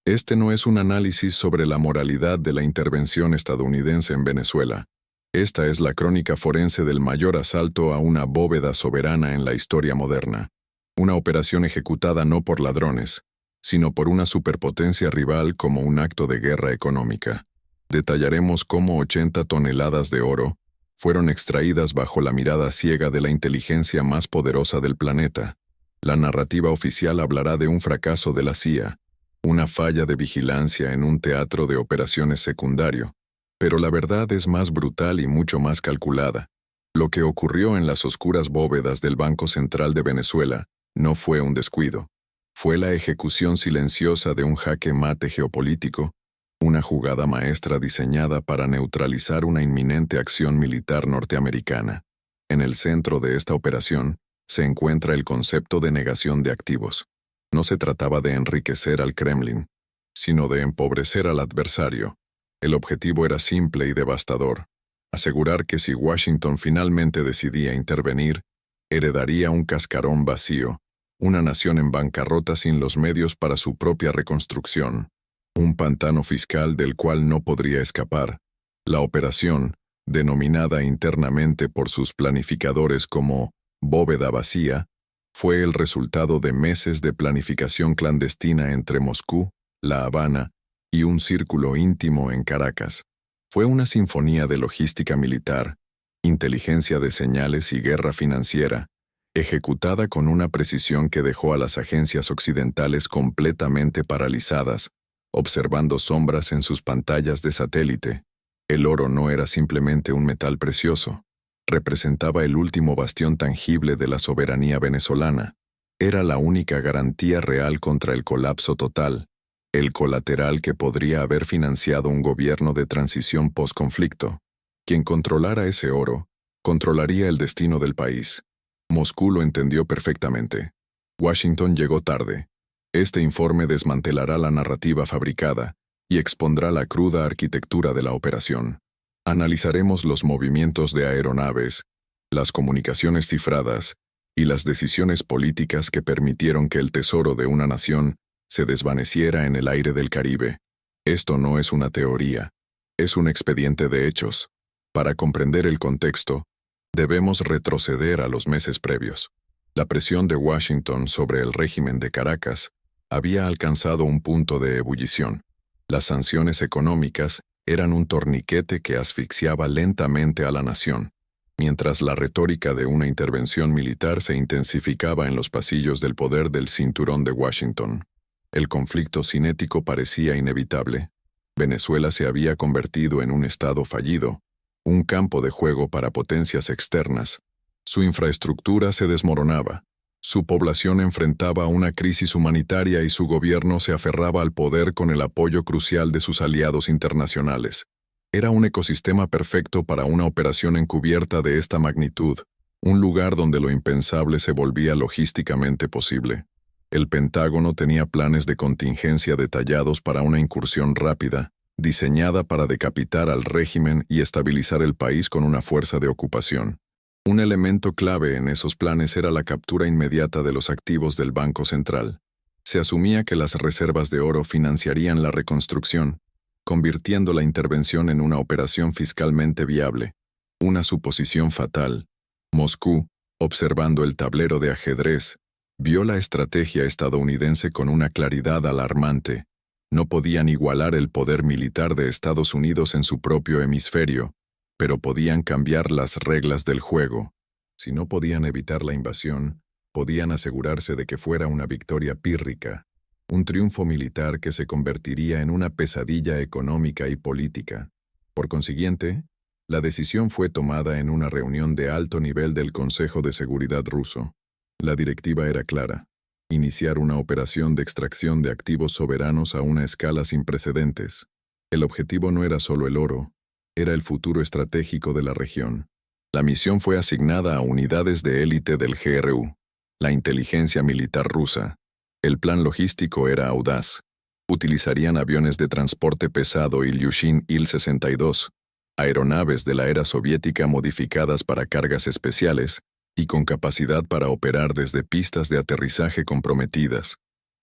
Este no es un análisis sobre la moralidad de la intervención estadounidense en Venezuela. Esta es la crónica forense del mayor asalto a una bóveda soberana en la historia moderna. Una operación ejecutada no por ladrones, sino por una superpotencia rival como un acto de guerra económica. Detallaremos cómo 80 toneladas de oro fueron extraídas bajo la mirada ciega de la inteligencia más poderosa del planeta. La narrativa oficial hablará de un fracaso de la CIA, una falla de vigilancia en un teatro de operaciones secundario. Pero la verdad es más brutal y mucho más calculada. Lo que ocurrió en las oscuras bóvedas del Banco Central de Venezuela no fue un descuido. Fue la ejecución silenciosa de un jaque mate geopolítico, una jugada maestra diseñada para neutralizar una inminente acción militar norteamericana. En el centro de esta operación se encuentra el concepto de negación de activos. No se trataba de enriquecer al Kremlin, sino de empobrecer al adversario. El objetivo era simple y devastador: asegurar que si Washington finalmente decidía intervenir, heredaría un cascarón vacío, una nación en bancarrota sin los medios para su propia reconstrucción, un pantano fiscal del cual no podría escapar. La operación, denominada internamente por sus planificadores como bóveda vacía, fue el resultado de meses de planificación clandestina entre Moscú, La Habana y un círculo íntimo en Caracas. Fue una sinfonía de logística militar, inteligencia de señales y guerra financiera, ejecutada con una precisión que dejó a las agencias occidentales completamente paralizadas, observando sombras en sus pantallas de satélite. El oro no era simplemente un metal precioso. Representaba el último bastión tangible de la soberanía venezolana. Era la única garantía real contra el colapso total, el colateral que podría haber financiado un gobierno de transición post-conflicto. Quien controlara ese oro, controlaría el destino del país. Moscú lo entendió perfectamente. Washington llegó tarde. Este informe desmantelará la narrativa fabricada y expondrá la cruda arquitectura de la operación. Analizaremos los movimientos de aeronaves, las comunicaciones cifradas y las decisiones políticas que permitieron que el tesoro de una nación se desvaneciera en el aire del Caribe. Esto no es una teoría, es un expediente de hechos. Para comprender el contexto, debemos retroceder a los meses previos. La presión de Washington sobre el régimen de Caracas había alcanzado un punto de ebullición. Las sanciones económicas eran un torniquete que asfixiaba lentamente a la nación, mientras la retórica de una intervención militar se intensificaba en los pasillos del poder del cinturón de Washington. El conflicto cinético parecía inevitable. Venezuela se había convertido en un estado fallido, un campo de juego para potencias externas. Su infraestructura se desmoronaba, su población enfrentaba una crisis humanitaria y su gobierno se aferraba al poder con el apoyo crucial de sus aliados internacionales. Era un ecosistema perfecto para una operación encubierta de esta magnitud, un lugar donde lo impensable se volvía logísticamente posible. El Pentágono tenía planes de contingencia detallados para una incursión rápida, diseñada para decapitar al régimen y estabilizar el país con una fuerza de ocupación. Un elemento clave en esos planes era la captura inmediata de los activos del Banco Central. Se asumía que las reservas de oro financiarían la reconstrucción, convirtiendo la intervención en una operación fiscalmente viable. Una suposición fatal. Moscú, observando el tablero de ajedrez, vio la estrategia estadounidense con una claridad alarmante. No podían igualar el poder militar de Estados Unidos en su propio hemisferio, pero podían cambiar las reglas del juego. Si no podían evitar la invasión, podían asegurarse de que fuera una victoria pírrica, un triunfo militar que se convertiría en una pesadilla económica y política. Por consiguiente, la decisión fue tomada en una reunión de alto nivel del Consejo de Seguridad ruso. La directiva era clara: iniciar una operación de extracción de activos soberanos a una escala sin precedentes. El objetivo no era solo el oro, era el futuro estratégico de la región. La misión fue asignada a unidades de élite del GRU, la inteligencia militar rusa. El plan logístico era audaz. Utilizarían aviones de transporte pesado Ilyushin Il-62, aeronaves de la era soviética modificadas para cargas especiales y con capacidad para operar desde pistas de aterrizaje comprometidas.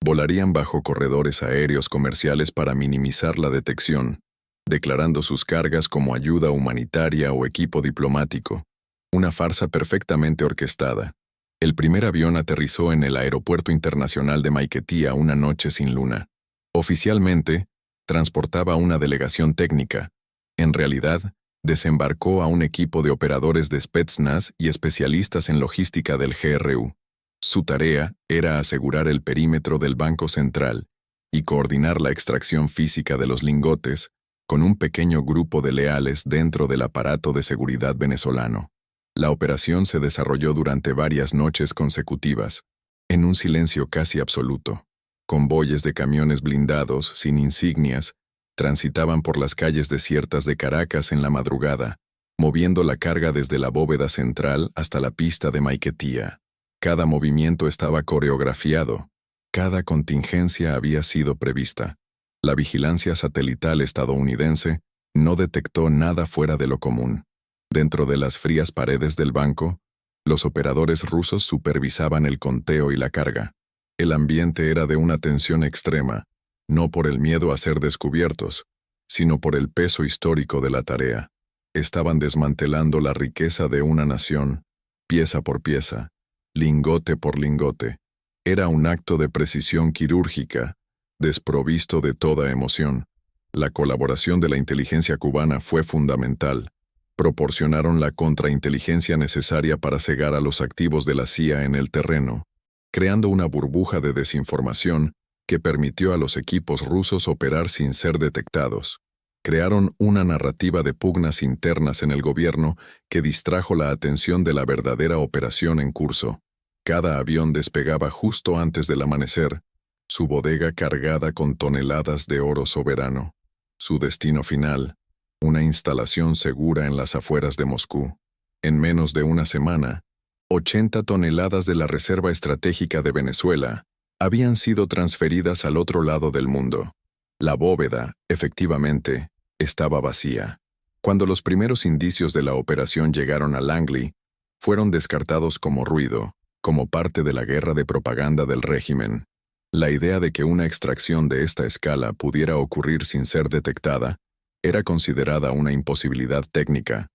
Volarían bajo corredores aéreos comerciales para minimizar la detección, declarando sus cargas como ayuda humanitaria o equipo diplomático. Una farsa perfectamente orquestada. El primer avión aterrizó en el Aeropuerto Internacional de Maiquetía una noche sin luna. Oficialmente, transportaba una delegación técnica. En realidad, desembarcó a un equipo de operadores de Spetsnaz y especialistas en logística del GRU. Su tarea era asegurar el perímetro del Banco Central y coordinar la extracción física de los lingotes con un pequeño grupo de leales dentro del aparato de seguridad venezolano. La operación se desarrolló durante varias noches consecutivas, en un silencio casi absoluto. Convoyes de camiones blindados, sin insignias, transitaban por las calles desiertas de Caracas en la madrugada, moviendo la carga desde la bóveda central hasta la pista de Maiquetía. Cada movimiento estaba coreografiado, cada contingencia había sido prevista. La vigilancia satelital estadounidense no detectó nada fuera de lo común. Dentro de las frías paredes del banco, los operadores rusos supervisaban el conteo y la carga. El ambiente era de una tensión extrema, no por el miedo a ser descubiertos, sino por el peso histórico de la tarea. Estaban desmantelando la riqueza de una nación, pieza por pieza, lingote por lingote. Era un acto de precisión quirúrgica, desprovisto de toda emoción. La colaboración de la inteligencia cubana fue fundamental. Proporcionaron la contrainteligencia necesaria para cegar a los activos de la CIA en el terreno, creando una burbuja de desinformación que permitió a los equipos rusos operar sin ser detectados. Crearon una narrativa de pugnas internas en el gobierno que distrajo la atención de la verdadera operación en curso. Cada avión despegaba justo antes del amanecer, su bodega cargada con toneladas de oro soberano. Su destino final, una instalación segura en las afueras de Moscú. En menos de una semana, 80 toneladas de la Reserva Estratégica de Venezuela habían sido transferidas al otro lado del mundo. La bóveda, efectivamente, estaba vacía. Cuando los primeros indicios de la operación llegaron a Langley, fueron descartados como ruido, como parte de la guerra de propaganda del régimen. La idea de que una extracción de esta escala pudiera ocurrir sin ser detectada era considerada una imposibilidad técnica.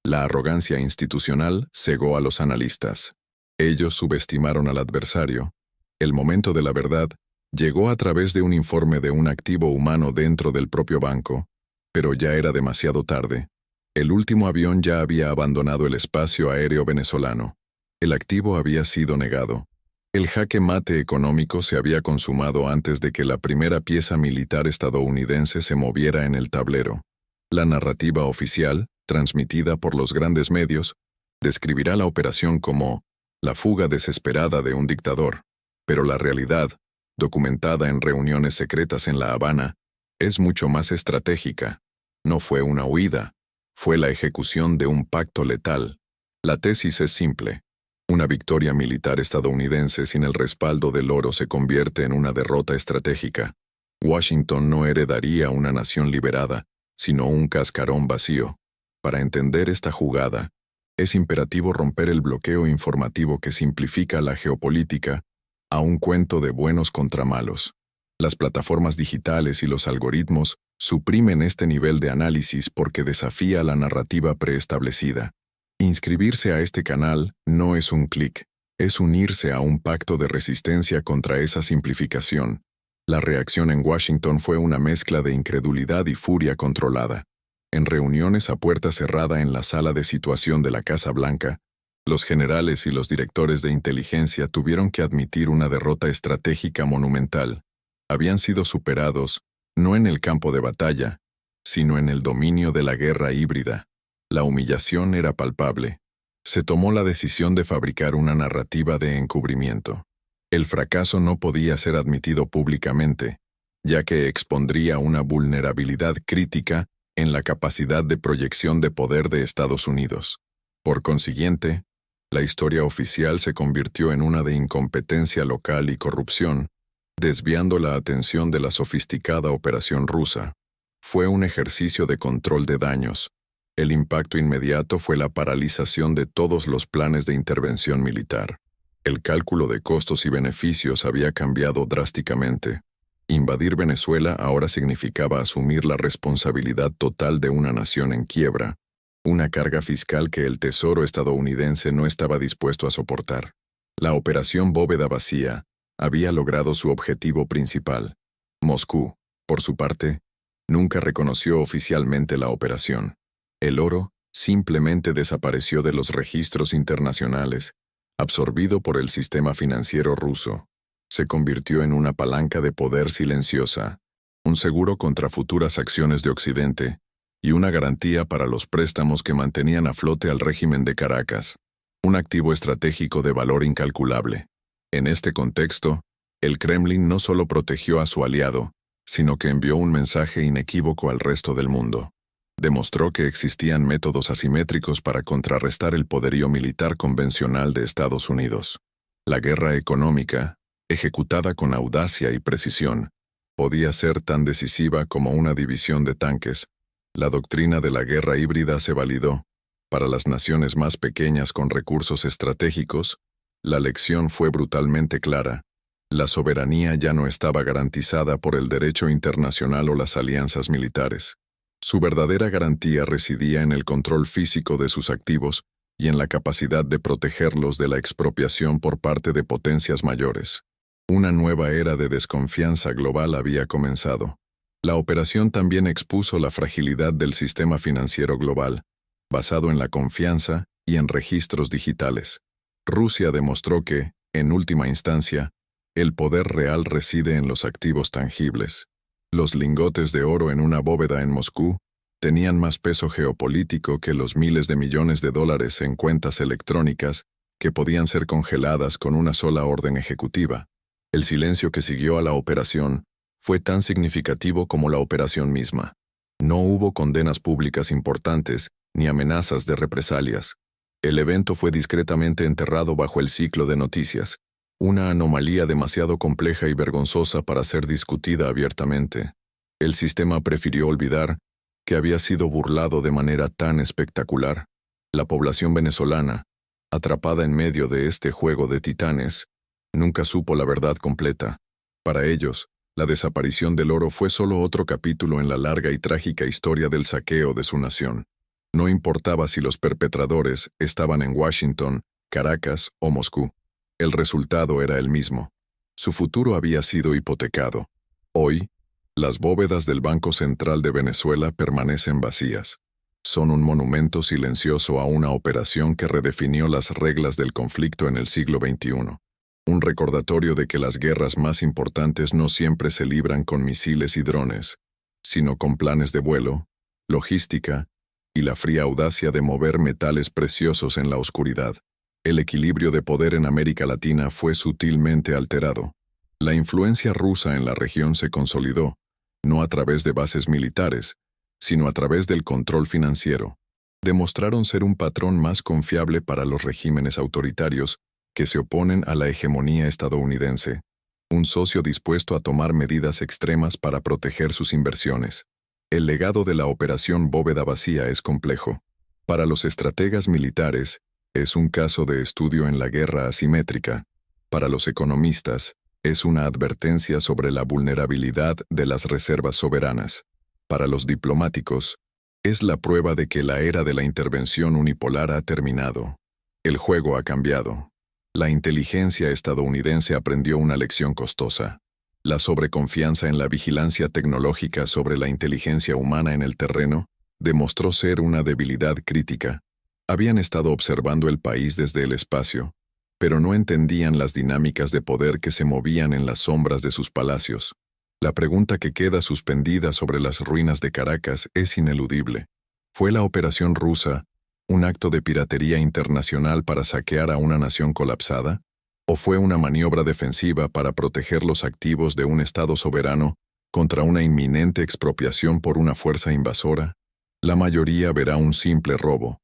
La arrogancia institucional cegó a los analistas. Ellos subestimaron al adversario. El momento de la verdad llegó a través de un informe de un activo humano dentro del propio banco, pero ya era demasiado tarde. El último avión ya había abandonado el espacio aéreo venezolano. El activo había sido negado. El jaque mate económico se había consumado antes de que la primera pieza militar estadounidense se moviera en el tablero. La narrativa oficial, transmitida por los grandes medios, describirá la operación como la fuga desesperada de un dictador, pero la realidad, documentada en reuniones secretas en La Habana, es mucho más estratégica. No fue una huida, fue la ejecución de un pacto letal. La tesis es simple. Una victoria militar estadounidense sin el respaldo del oro se convierte en una derrota estratégica. Washington no heredaría una nación liberada, sino un cascarón vacío. Para entender esta jugada, es imperativo romper el bloqueo informativo que simplifica la geopolítica a un cuento de buenos contra malos. Las plataformas digitales y los algoritmos suprimen este nivel de análisis porque desafía la narrativa preestablecida. Inscribirse a este canal no es un clic, es unirse a un pacto de resistencia contra esa simplificación. La reacción en Washington fue una mezcla de incredulidad y furia controlada. En reuniones a puerta cerrada en la sala de situación de la Casa Blanca, los generales y los directores de inteligencia tuvieron que admitir una derrota estratégica monumental. Habían sido superados, no en el campo de batalla, sino en el dominio de la guerra híbrida. La humillación era palpable. Se tomó la decisión de fabricar una narrativa de encubrimiento. El fracaso no podía ser admitido públicamente, ya que expondría una vulnerabilidad crítica en la capacidad de proyección de poder de Estados Unidos. Por consiguiente, la historia oficial se convirtió en una de incompetencia local y corrupción, desviando la atención de la sofisticada operación rusa. Fue un ejercicio de control de daños. El impacto inmediato fue la paralización de todos los planes de intervención militar. El cálculo de costos y beneficios había cambiado drásticamente. Invadir Venezuela ahora significaba asumir la responsabilidad total de una nación en quiebra, una carga fiscal que el Tesoro estadounidense no estaba dispuesto a soportar. La Operación Bóveda Vacía había logrado su objetivo principal. Moscú, por su parte, nunca reconoció oficialmente la operación. El oro simplemente desapareció de los registros internacionales, absorbido por el sistema financiero ruso. Se convirtió en una palanca de poder silenciosa, un seguro contra futuras acciones de Occidente y una garantía para los préstamos que mantenían a flote al régimen de Caracas, un activo estratégico de valor incalculable. En este contexto, el Kremlin no solo protegió a su aliado, sino que envió un mensaje inequívoco al resto del mundo. Demostró que existían métodos asimétricos para contrarrestar el poderío militar convencional de Estados Unidos. La guerra económica, ejecutada con audacia y precisión, podía ser tan decisiva como una división de tanques. La doctrina de la guerra híbrida se validó. Para las naciones más pequeñas con recursos estratégicos, la lección fue brutalmente clara. La soberanía ya no estaba garantizada por el derecho internacional o las alianzas militares. Su verdadera garantía residía en el control físico de sus activos y en la capacidad de protegerlos de la expropiación por parte de potencias mayores. Una nueva era de desconfianza global había comenzado. La operación también expuso la fragilidad del sistema financiero global, basado en la confianza y en registros digitales. Rusia demostró que, en última instancia, el poder real reside en los activos tangibles. Los lingotes de oro en una bóveda en Moscú tenían más peso geopolítico que los miles de millones de dólares en cuentas electrónicas que podían ser congeladas con una sola orden ejecutiva. El silencio que siguió a la operación fue tan significativo como la operación misma. No hubo condenas públicas importantes ni amenazas de represalias. El evento fue discretamente enterrado bajo el ciclo de noticias, una anomalía demasiado compleja y vergonzosa para ser discutida abiertamente. El sistema prefirió olvidar que había sido burlado de manera tan espectacular. La población venezolana, atrapada en medio de este juego de titanes, nunca supo la verdad completa. Para ellos, la desaparición del oro fue solo otro capítulo en la larga y trágica historia del saqueo de su nación. No importaba si los perpetradores estaban en Washington, Caracas o Moscú. El resultado era el mismo. Su futuro había sido hipotecado. Hoy, las bóvedas del Banco Central de Venezuela permanecen vacías. Son un monumento silencioso a una operación que redefinió las reglas del conflicto en el siglo XXI. Un recordatorio de que las guerras más importantes no siempre se libran con misiles y drones, sino con planes de vuelo, logística y la fría audacia de mover metales preciosos en la oscuridad. El equilibrio de poder en América Latina fue sutilmente alterado. La influencia rusa en la región se consolidó, no a través de bases militares, sino a través del control financiero. Demostraron ser un patrón más confiable para los regímenes autoritarios que se oponen a la hegemonía estadounidense, un socio dispuesto a tomar medidas extremas para proteger sus inversiones. El legado de la Operación Bóveda Vacía es complejo. Para los estrategas militares, es un caso de estudio en la guerra asimétrica. Para los economistas, es una advertencia sobre la vulnerabilidad de las reservas soberanas. Para los diplomáticos, es la prueba de que la era de la intervención unipolar ha terminado. El juego ha cambiado. La inteligencia estadounidense aprendió una lección costosa. La sobreconfianza en la vigilancia tecnológica sobre la inteligencia humana en el terreno demostró ser una debilidad crítica. Habían estado observando el país desde el espacio, pero no entendían las dinámicas de poder que se movían en las sombras de sus palacios. La pregunta que queda suspendida sobre las ruinas de Caracas es ineludible. ¿Fue la operación rusa un acto de piratería internacional para saquear a una nación colapsada? ¿O fue una maniobra defensiva para proteger los activos de un Estado soberano contra una inminente expropiación por una fuerza invasora? La mayoría verá un simple robo.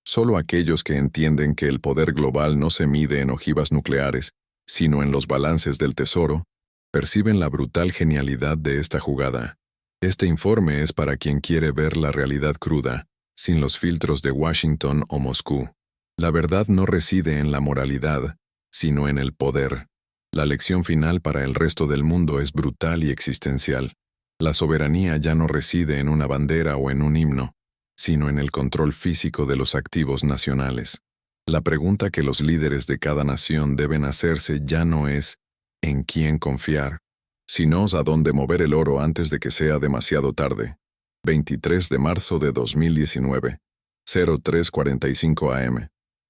Solo aquellos que entienden que el poder global no se mide en ojivas nucleares, sino en los balances del tesoro, perciben la brutal genialidad de esta jugada. Este informe es para quien quiere ver la realidad cruda, sin los filtros de Washington o Moscú. La verdad no reside en la moralidad, sino en el poder. La lección final para el resto del mundo es brutal y existencial. La soberanía ya no reside en una bandera o en un himno, sino en el control físico de los activos nacionales. La pregunta que los líderes de cada nación deben hacerse ya no es ¿en quién confiar?, sino a dónde mover el oro antes de que sea demasiado tarde. 23 de marzo de 2019, 03:45 am.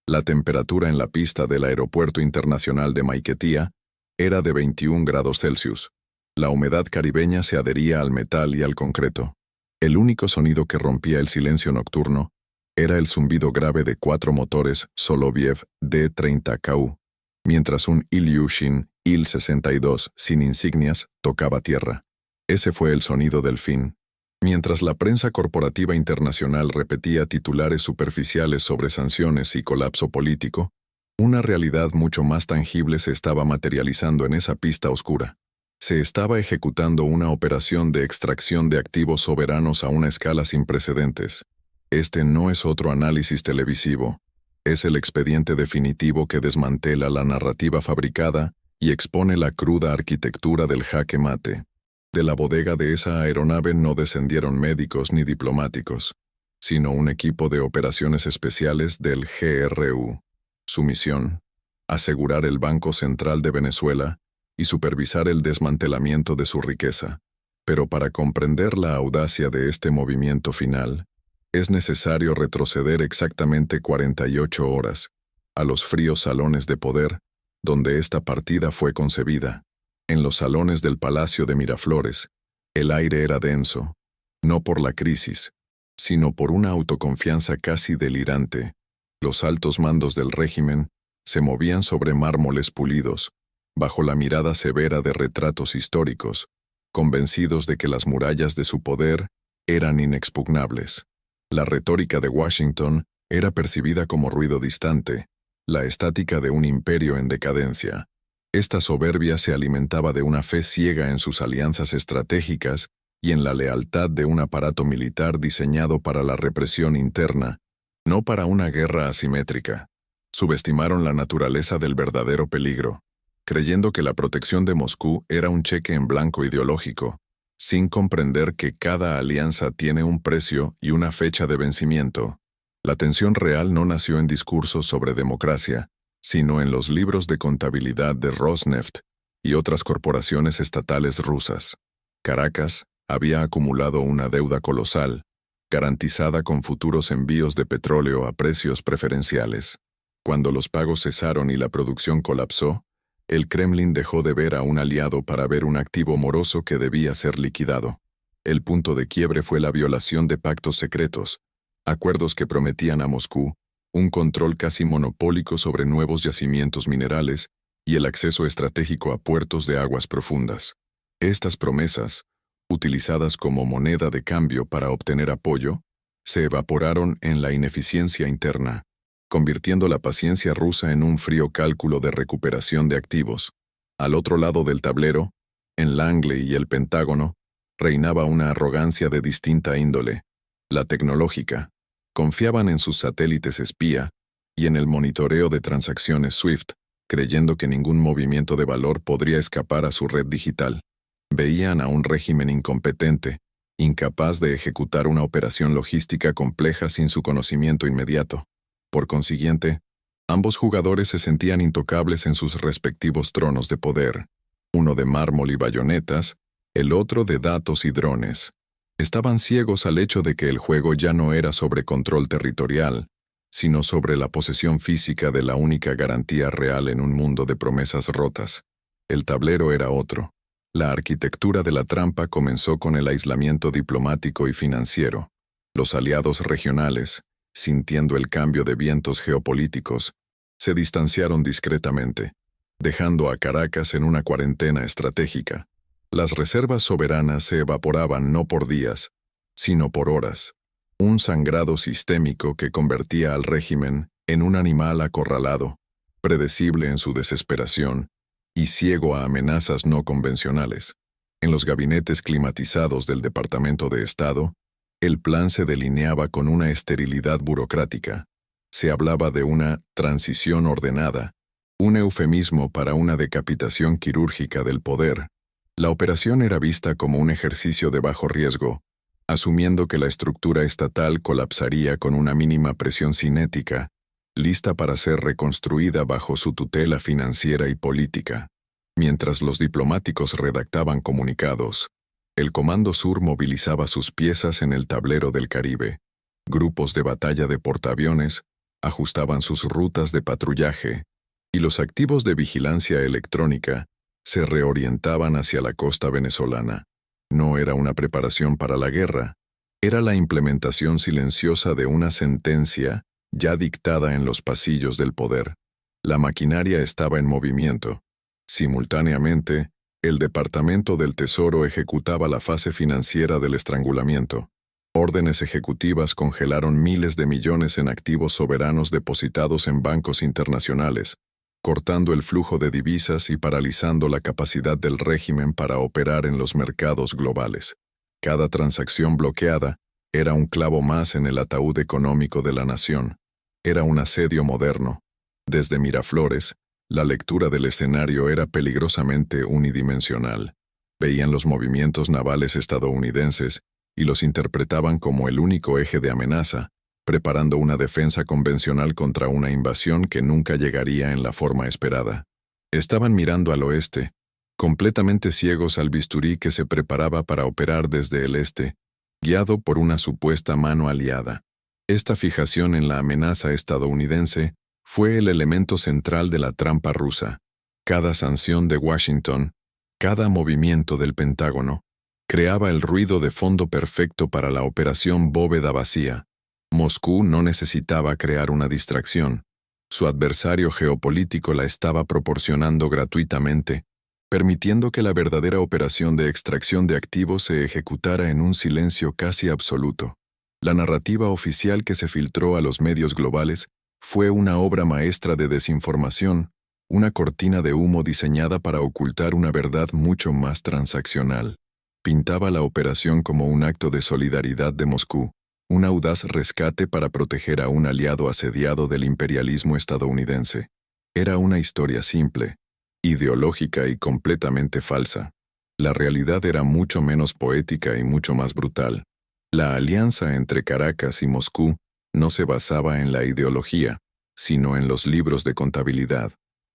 La temperatura en la pista del Aeropuerto Internacional de Maiquetía era de 21 grados Celsius. La humedad caribeña se adhería al metal y al concreto. El único sonido que rompía el silencio nocturno era el zumbido grave de 4 motores Soloviev D-30KU, mientras un Ilyushin Il-62 sin insignias tocaba tierra. Ese fue el sonido del fin. Mientras la prensa corporativa internacional repetía titulares superficiales sobre sanciones y colapso político, una realidad mucho más tangible se estaba materializando en esa pista oscura. Se estaba ejecutando una operación de extracción de activos soberanos a una escala sin precedentes. Este no es otro análisis televisivo. Es el expediente definitivo que desmantela la narrativa fabricada y expone la cruda arquitectura del jaque mate. De la bodega de esa aeronave no descendieron médicos ni diplomáticos, sino un equipo de operaciones especiales del GRU. Su misión: asegurar el Banco Central de Venezuela y supervisar el desmantelamiento de su riqueza. Pero para comprender la audacia de este movimiento final, es necesario retroceder exactamente 48 horas, a los fríos salones de poder, donde esta partida fue concebida. En los salones del Palacio de Miraflores, el aire era denso, no por la crisis, sino por una autoconfianza casi delirante. Los altos mandos del régimen se movían sobre mármoles pulidos, bajo la mirada severa de retratos históricos, convencidos de que las murallas de su poder eran inexpugnables. La retórica de Washington era percibida como ruido distante, la estática de un imperio en decadencia. Esta soberbia se alimentaba de una fe ciega en sus alianzas estratégicas y en la lealtad de un aparato militar diseñado para la represión interna, no para una guerra asimétrica. Subestimaron la naturaleza del verdadero peligro, creyendo que la protección de Moscú era un cheque en blanco ideológico, sin comprender que cada alianza tiene un precio y una fecha de vencimiento. La tensión real no nació en discursos sobre democracia, sino en los libros de contabilidad de Rosneft y otras corporaciones estatales rusas. Caracas había acumulado una deuda colosal, garantizada con futuros envíos de petróleo a precios preferenciales. Cuando los pagos cesaron y la producción colapsó, el Kremlin dejó de ver a un aliado para ver un activo moroso que debía ser liquidado. El punto de quiebre fue la violación de pactos secretos, acuerdos que prometían a Moscú un control casi monopólico sobre nuevos yacimientos minerales y el acceso estratégico a puertos de aguas profundas. Estas promesas, utilizadas como moneda de cambio para obtener apoyo, se evaporaron en la ineficiencia interna, convirtiendo la paciencia rusa en un frío cálculo de recuperación de activos. Al otro lado del tablero, en Langley y el Pentágono, reinaba una arrogancia de distinta índole, la tecnológica. Confiaban en sus satélites espía y en el monitoreo de transacciones SWIFT, creyendo que ningún movimiento de valor podría escapar a su red digital. Veían a un régimen incompetente, incapaz de ejecutar una operación logística compleja sin su conocimiento inmediato. Por consiguiente, ambos jugadores se sentían intocables en sus respectivos tronos de poder, uno de mármol y bayonetas, el otro de datos y drones. Estaban ciegos al hecho de que el juego ya no era sobre control territorial, sino sobre la posesión física de la única garantía real en un mundo de promesas rotas. El tablero era otro. La arquitectura de la trampa comenzó con el aislamiento diplomático y financiero. Los aliados regionales, sintiendo el cambio de vientos geopolíticos, se distanciaron discretamente, dejando a Caracas en una cuarentena estratégica. Las reservas soberanas se evaporaban no por días, sino por horas. Un sangrado sistémico que convertía al régimen en un animal acorralado, predecible en su desesperación y ciego a amenazas no convencionales. En los gabinetes climatizados del Departamento de Estado, el plan se delineaba con una esterilidad burocrática. Se hablaba de una transición ordenada, un eufemismo para una decapitación quirúrgica del poder. La operación era vista como un ejercicio de bajo riesgo, asumiendo que la estructura estatal colapsaría con una mínima presión cinética, lista para ser reconstruida bajo su tutela financiera y política. Mientras los diplomáticos redactaban comunicados, el Comando Sur movilizaba sus piezas en el tablero del Caribe. Grupos de batalla de portaaviones ajustaban sus rutas de patrullaje, y los activos de vigilancia electrónica se reorientaban hacia la costa venezolana. No era una preparación para la guerra, era la implementación silenciosa de una sentencia ya dictada en los pasillos del poder. La maquinaria estaba en movimiento. Simultáneamente, el Departamento del Tesoro ejecutaba la fase financiera del estrangulamiento. Órdenes ejecutivas congelaron miles de millones en activos soberanos depositados en bancos internacionales, cortando el flujo de divisas y paralizando la capacidad del régimen para operar en los mercados globales. Cada transacción bloqueada era un clavo más en el ataúd económico de la nación. Era un asedio moderno. Desde Miraflores, la lectura del escenario era peligrosamente unidimensional. Veían los movimientos navales estadounidenses y los interpretaban como el único eje de amenaza, preparando una defensa convencional contra una invasión que nunca llegaría en la forma esperada. Estaban mirando al oeste, completamente ciegos al bisturí que se preparaba para operar desde el este, guiado por una supuesta mano aliada. Esta fijación en la amenaza estadounidense fue el elemento central de la trampa rusa. Cada sanción de Washington, cada movimiento del Pentágono, creaba el ruido de fondo perfecto para la operación Bóveda Vacía. Moscú no necesitaba crear una distracción. Su adversario geopolítico la estaba proporcionando gratuitamente, permitiendo que la verdadera operación de extracción de activos se ejecutara en un silencio casi absoluto. La narrativa oficial que se filtró a los medios globales fue una obra maestra de desinformación, una cortina de humo diseñada para ocultar una verdad mucho más transaccional. Pintaba la operación como un acto de solidaridad de Moscú, un audaz rescate para proteger a un aliado asediado del imperialismo estadounidense. Era una historia simple, ideológica y completamente falsa. La realidad era mucho menos poética y mucho más brutal. La alianza entre Caracas y Moscú no se basaba en la ideología, sino en los libros de contabilidad.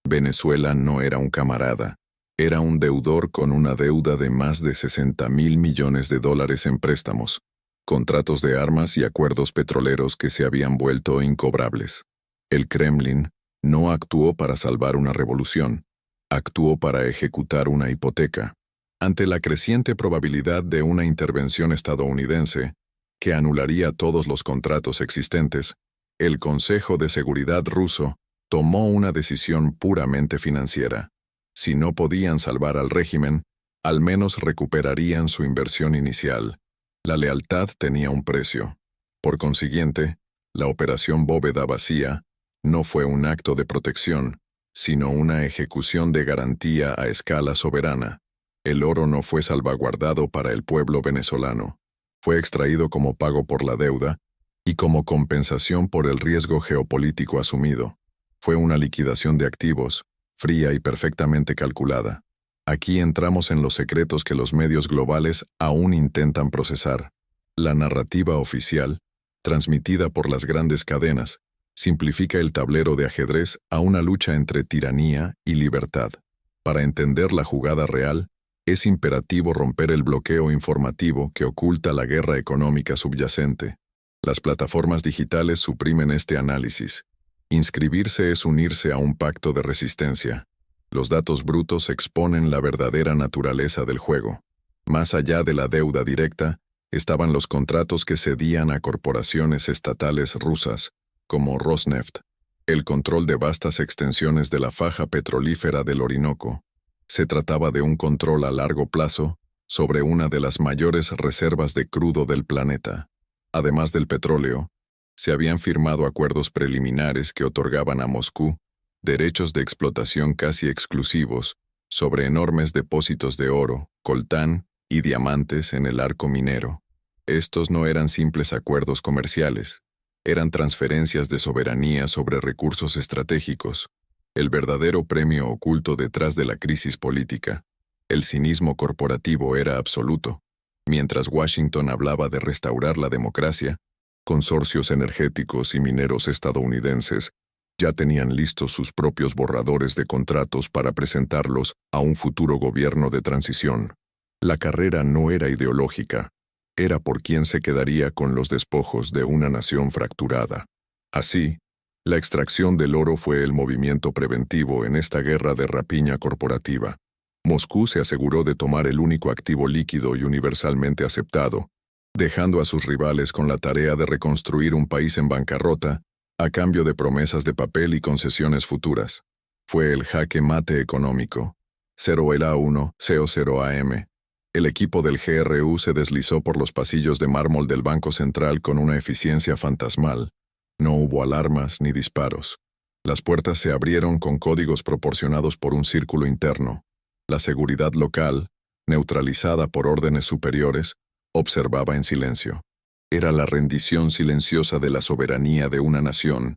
Venezuela no era un camarada, era un deudor con una deuda de más de $60.000 millones en préstamos, contratos de armas y acuerdos petroleros que se habían vuelto incobrables. El Kremlin no actuó para salvar una revolución, actuó para ejecutar una hipoteca. Ante la creciente probabilidad de una intervención estadounidense, que anularía todos los contratos existentes, el Consejo de Seguridad ruso tomó una decisión puramente financiera. Si no podían salvar al régimen, al menos recuperarían su inversión inicial. La lealtad tenía un precio. Por consiguiente, la operación Bóveda Vacía no fue un acto de protección, sino una ejecución de garantía a escala soberana. El oro no fue salvaguardado para el pueblo venezolano. Fue extraído como pago por la deuda y como compensación por el riesgo geopolítico asumido. Fue una liquidación de activos, fría y perfectamente calculada. Aquí entramos en los secretos que los medios globales aún intentan procesar. La narrativa oficial, transmitida por las grandes cadenas, simplifica el tablero de ajedrez a una lucha entre tiranía y libertad. Para entender la jugada real, es imperativo romper el bloqueo informativo que oculta la guerra económica subyacente. Las plataformas digitales suprimen este análisis. Inscribirse es unirse a un pacto de resistencia. Los datos brutos exponen la verdadera naturaleza del juego. Más allá de la deuda directa, estaban los contratos que cedían a corporaciones estatales rusas, como Rosneft, el control de vastas extensiones de la faja petrolífera del Orinoco. Se trataba de un control a largo plazo sobre una de las mayores reservas de crudo del planeta. Además del petróleo, se habían firmado acuerdos preliminares que otorgaban a Moscú derechos de explotación casi exclusivos sobre enormes depósitos de oro, coltán y diamantes en el arco minero. Estos no eran simples acuerdos comerciales, eran transferencias de soberanía sobre recursos estratégicos. el verdadero premio oculto detrás de la crisis política. El cinismo corporativo era absoluto. Mientras Washington hablaba de restaurar la democracia, consorcios energéticos y mineros estadounidenses ya tenían listos sus propios borradores de contratos para presentarlos a un futuro gobierno de transición. La carrera no era ideológica, era por quién se quedaría con los despojos de una nación fracturada. Así, la extracción del oro fue el movimiento preventivo en esta guerra de rapiña corporativa. Moscú se aseguró de tomar el único activo líquido y universalmente aceptado, dejando a sus rivales con la tarea de reconstruir un país en bancarrota a cambio de promesas de papel y concesiones futuras. Fue el jaque mate económico. 0 el A1, CO 0 AM. El equipo del GRU se deslizó por los pasillos de mármol del Banco Central con una eficiencia fantasmal. No hubo alarmas ni disparos. Las puertas se abrieron con códigos proporcionados por un círculo interno. La seguridad local, neutralizada por órdenes superiores, observaba en silencio. Era la rendición silenciosa de la soberanía de una nación,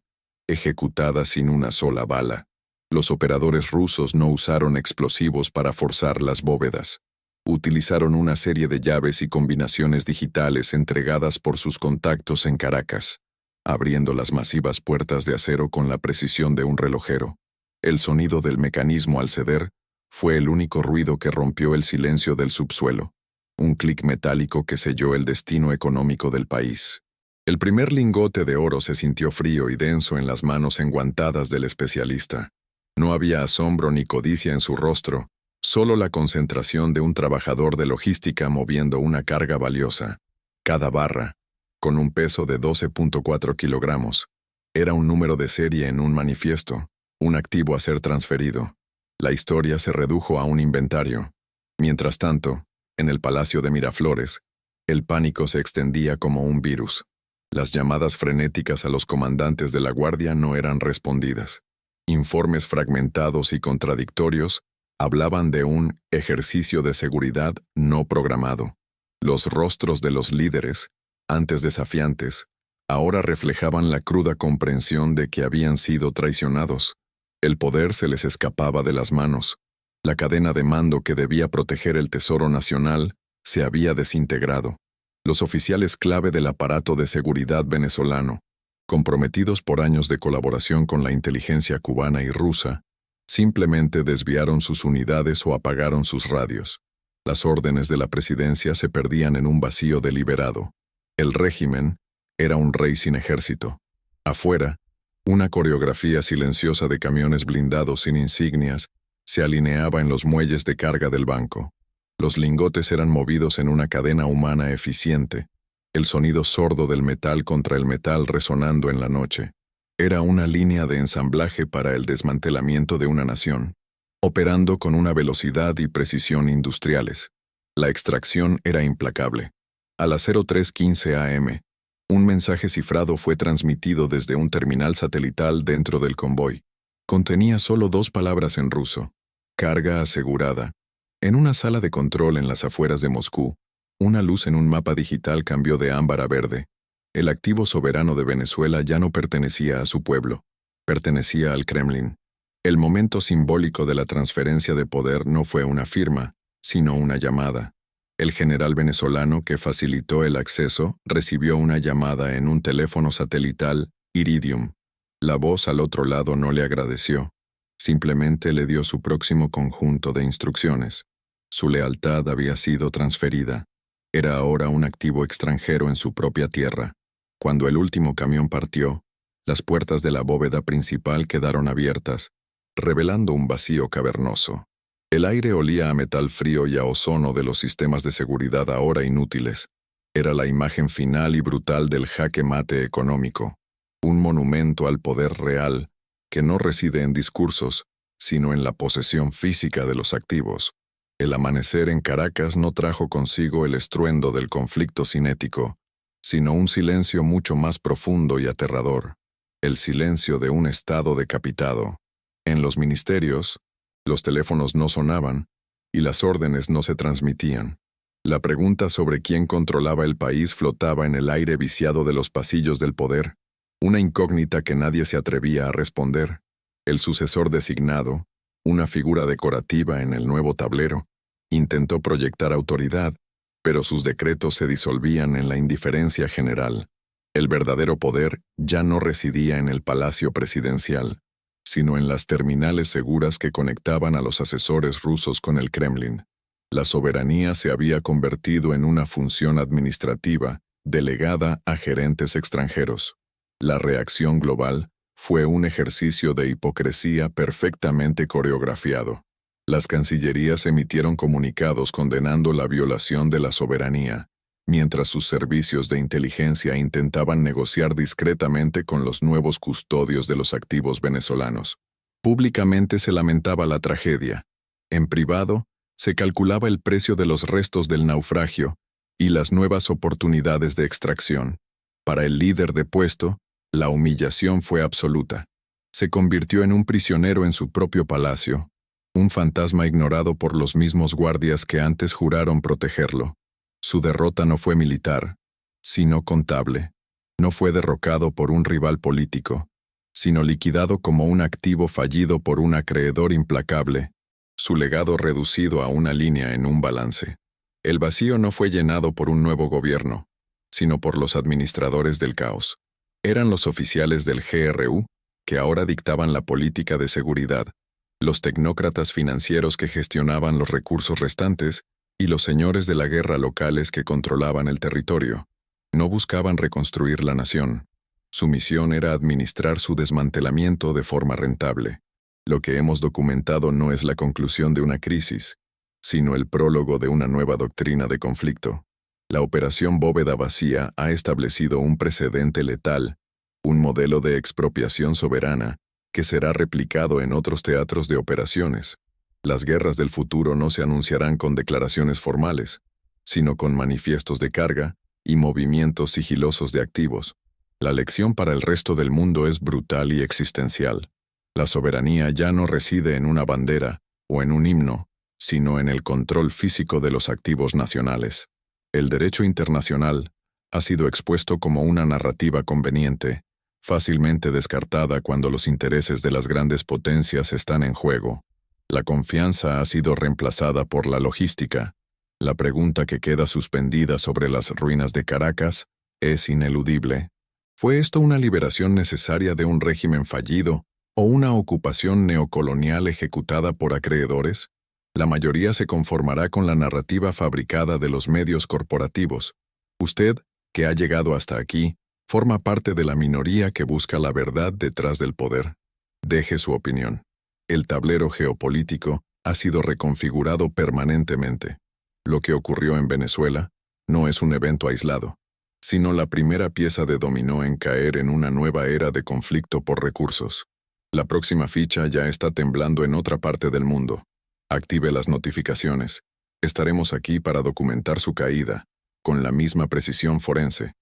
ejecutada sin una sola bala. Los operadores rusos no usaron explosivos para forzar las bóvedas. Utilizaron una serie de llaves y combinaciones digitales entregadas por sus contactos en Caracas, abriendo las masivas puertas de acero con la precisión de un relojero. El sonido del mecanismo al ceder fue el único ruido que rompió el silencio del subsuelo. Un clic metálico que selló el destino económico del país. El primer lingote de oro se sintió frío y denso en las manos enguantadas del especialista. No había asombro ni codicia en su rostro, solo la concentración de un trabajador de logística moviendo una carga valiosa. Cada barra, con un peso de 12.4 kilogramos, era un número de serie en un manifiesto, un activo a ser transferido. La historia se redujo a un inventario. Mientras tanto, en el Palacio de Miraflores, el pánico se extendía como un virus. Las llamadas frenéticas a los comandantes de la guardia no eran respondidas. Informes fragmentados y contradictorios hablaban de un ejercicio de seguridad no programado. Los rostros de los líderes, antes desafiantes, ahora reflejaban la cruda comprensión de que habían sido traicionados. El poder se les escapaba de las manos. La cadena de mando que debía proteger el tesoro nacional se había desintegrado. Los oficiales clave del aparato de seguridad venezolano, comprometidos por años de colaboración con la inteligencia cubana y rusa, simplemente desviaron sus unidades o apagaron sus radios. Las órdenes de la presidencia se perdían en un vacío deliberado. El régimen era un rey sin ejército. Afuera, una coreografía silenciosa de camiones blindados sin insignias se alineaba en los muelles de carga del banco. Los lingotes eran movidos en una cadena humana eficiente, el sonido sordo del metal contra el metal resonando en la noche. Era una línea de ensamblaje para el desmantelamiento de una nación, operando con una velocidad y precisión industriales. La extracción era implacable. A las 03:15 am, un mensaje cifrado fue transmitido desde un terminal satelital dentro del convoy. Contenía solo 2 palabras en ruso. Carga asegurada. En una sala de control en las afueras de Moscú, una luz en un mapa digital cambió de ámbar a verde. El activo soberano de Venezuela ya no pertenecía a su pueblo, pertenecía al Kremlin. El momento simbólico de la transferencia de poder no fue una firma, sino una llamada. El general venezolano que facilitó el acceso recibió una llamada en un teléfono satelital Iridium. La voz al otro lado no le agradeció. Simplemente le dio su próximo conjunto de instrucciones. Su lealtad había sido transferida. Era ahora un activo extranjero en su propia tierra. Cuando el último camión partió, las puertas de la bóveda principal quedaron abiertas, revelando un vacío cavernoso. El aire olía a metal frío y a ozono de los sistemas de seguridad ahora inútiles. Era la imagen final y brutal del jaque mate económico. Un monumento al poder real, que no reside en discursos, sino en la posesión física de los activos. El amanecer en Caracas no trajo consigo el estruendo del conflicto cinético, sino un silencio mucho más profundo y aterrador, el silencio de un Estado decapitado. En los ministerios, los teléfonos no sonaban y las órdenes no se transmitían. La pregunta sobre quién controlaba el país flotaba en el aire viciado de los pasillos del poder, una incógnita que nadie se atrevía a responder. El sucesor designado, una figura decorativa en el nuevo tablero, intentó proyectar autoridad, pero sus decretos se disolvían en la indiferencia general. El verdadero poder ya no residía en el palacio presidencial, sino en las terminales seguras que conectaban a los asesores rusos con el Kremlin. La soberanía se había convertido en una función administrativa delegada a gerentes extranjeros. La reacción global fue un ejercicio de hipocresía perfectamente coreografiado. Las cancillerías emitieron comunicados condenando la violación de la soberanía, mientras sus servicios de inteligencia intentaban negociar discretamente con los nuevos custodios de los activos venezolanos. Públicamente se lamentaba la tragedia. En privado, se calculaba el precio de los restos del naufragio y las nuevas oportunidades de extracción. Para el líder depuesto, la humillación fue absoluta. Se convirtió en un prisionero en su propio palacio, un fantasma ignorado por los mismos guardias que antes juraron protegerlo. Su derrota no fue militar, sino contable. No fue derrocado por un rival político, sino liquidado como un activo fallido por un acreedor implacable, su legado reducido a una línea en un balance. El vacío no fue llenado por un nuevo gobierno, sino por los administradores del caos. Eran los oficiales del GRU, que ahora dictaban la política de seguridad, los tecnócratas financieros que gestionaban los recursos restantes y los señores de la guerra locales que controlaban el territorio. No buscaban reconstruir la nación. Su misión era administrar su desmantelamiento de forma rentable. Lo que hemos documentado no es la conclusión de una crisis, sino el prólogo de una nueva doctrina de conflicto. La Operación Bóveda Vacía ha establecido un precedente letal, un modelo de expropiación soberana, que será replicado en otros teatros de operaciones. Las guerras del futuro no se anunciarán con declaraciones formales, sino con manifiestos de carga y movimientos sigilosos de activos. La lección para el resto del mundo es brutal y existencial. La soberanía ya no reside en una bandera o en un himno, sino en el control físico de los activos nacionales. El derecho internacional ha sido expuesto como una narrativa conveniente, fácilmente descartada cuando los intereses de las grandes potencias están en juego. La confianza ha sido reemplazada por la logística. La pregunta que queda suspendida sobre las ruinas de Caracas es ineludible. ¿Fue esto una liberación necesaria de un régimen fallido o una ocupación neocolonial ejecutada por acreedores? La mayoría se conformará con la narrativa fabricada de los medios corporativos. Usted, que ha llegado hasta aquí, forma parte de la minoría que busca la verdad detrás del poder. Deje su opinión. El tablero geopolítico ha sido reconfigurado permanentemente. Lo que ocurrió en Venezuela no es un evento aislado, sino la primera pieza de dominó en caer en una nueva era de conflicto por recursos. La próxima ficha ya está temblando en otra parte del mundo. Active las notificaciones. Estaremos aquí para documentar su caída, con la misma precisión forense.